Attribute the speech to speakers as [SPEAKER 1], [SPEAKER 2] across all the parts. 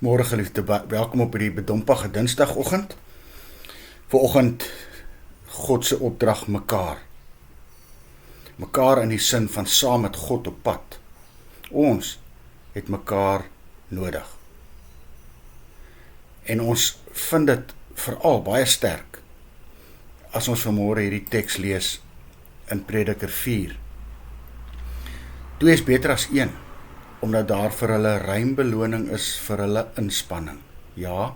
[SPEAKER 1] Môre geliefde, welkom op hierdie bedompige Dinsdagoggend. Vanoggend God se opdrag mekaar. Mekaar in die sin van saam met God op pad. Ons het mekaar nodig. En ons vind dit veral baie sterk as ons vanmôre hierdie teks lees in Prediker 4. 2 is beter as 1. Omdat daar vir hulle ruim beloning is vir hulle inspanning. Ja,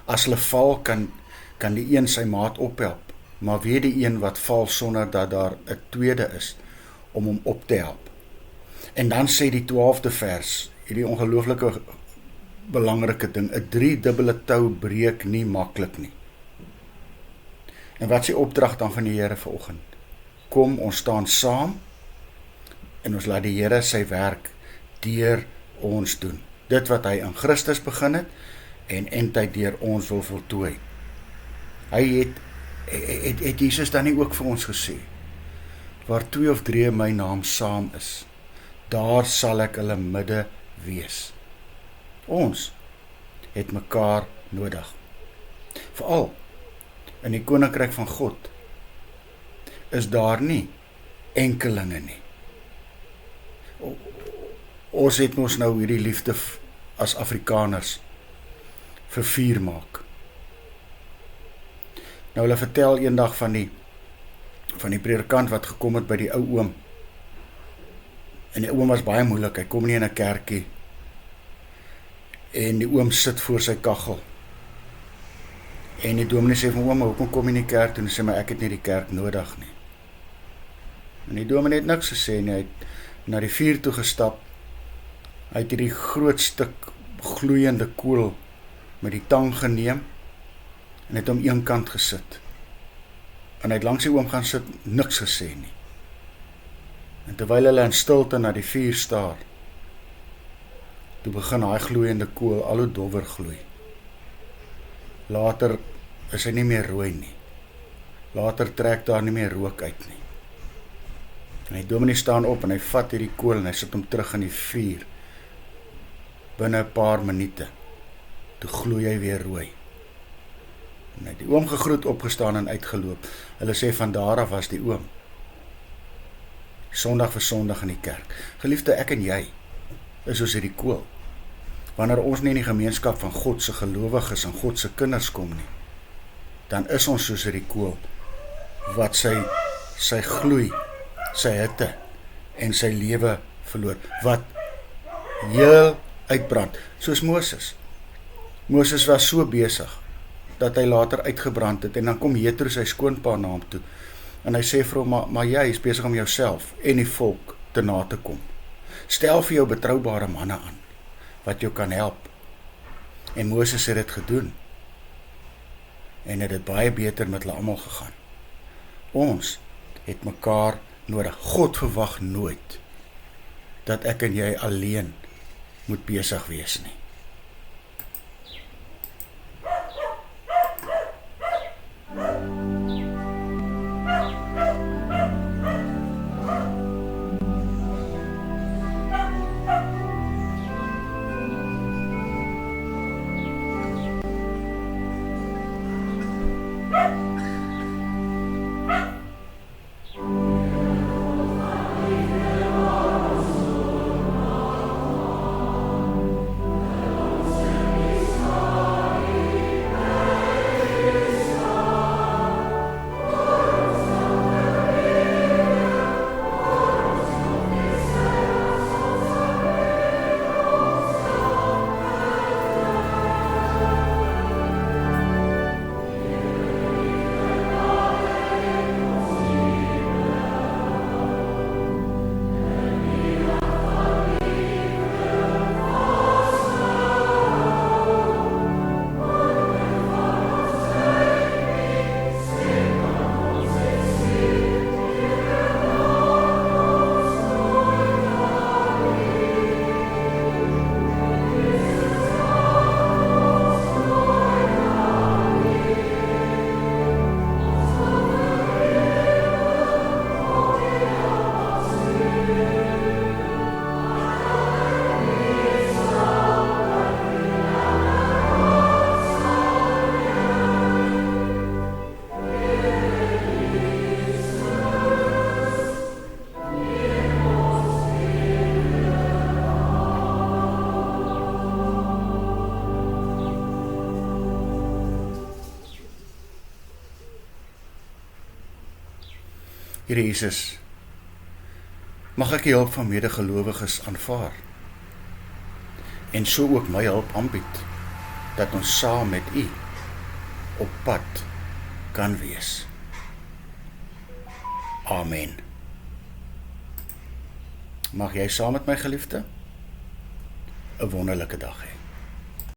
[SPEAKER 1] as hulle val kan die een sy maat ophelp, maar weet die een wat val sonder dat daar 'n tweede is om hom op te help. En dan sê die 12de vers, hierdie ongelooflike belangrike ding, 'n 3-dubbele tou breek nie maklik nie. En wat is die opdrag dan van die Here vanoggend? Kom, ons staan saam en ons laat die Here sy werk deur ons doen. Dit wat hy in Christus begin het en eintlik deur ons wil voltooi. Hy het Jesus dan nie ook vir ons gesê, waar 2 of 3 in my naam saam is, daar sal ek hulle midde wees. Ons het mekaar nodig. Veral in die koninkryk van God is daar nie enkelinge nie. Ons het ons nou hierdie liefde as Afrikaners vir vuur maak. Nou hulle vertel eendag van die predikant wat gekom het by die ou oom. En die oom was baie moeilik, hy kom nie in 'n kerkie. En die oom sit voor sy kaggel. En die dominee sê van oom, hoekom kom jy nie kerk toe? En hy sê, maar ek het nie die kerk nodig nie. En die dominee het niks gesê nie, hy het na die vuur toe gestap. Hy het hierdie groot stuk gloeiende kool met die tang geneem en het hom een kant gesit. En hy het langs die oom gaan sit, niks gesê nie. En terwyl hulle in stilte na die vuur staar, toe begin daai gloeiende kool al hoe dowwer gloei. Later is hy nie meer rooi nie. Later trek daar nie meer rook uit nie. En die dominee staan op en hy vat hierdie kool en hy sit hom terug in die vuur. Binne 'n paar minute, toe gloei hy weer rooi. En hy het die oom gegroet, opgestaan en uitgeloop. Hulle sê van daar af was die oom Sondag vir Sondag in die kerk. Geliefde, ek en jy is soos hierdie kool. Wanneer ons nie in die gemeenskap van God se gelowiges en God se kinders kom nie, dan is ons soos hierdie kool wat sy gloei, sy hitte en sy lewe verloor, wat heel uitbrand, soos Moses. Moses was so besig dat hy later uitgebrand het en dan kom Jethro sy skoonpa na hom toe en hy sê vir hom, maar jy is besig om jouself en die volk te na te kom. Stel vir jou betroubare manne aan wat jou kan help. En Moses het dit gedoen en het dit baie beter met hulle almal gegaan. Ons het mekaar nodig. God verwag nooit dat ek en jy alleen moet besig wees nie. Here Jesus, mag ek die hulp van medegelowiges aanvaar en so ook my hulp aanbied, dat ons saam met U op pad kan wees. Amen. Mag jy saam met my geliefde 'n wonderlike dag hê.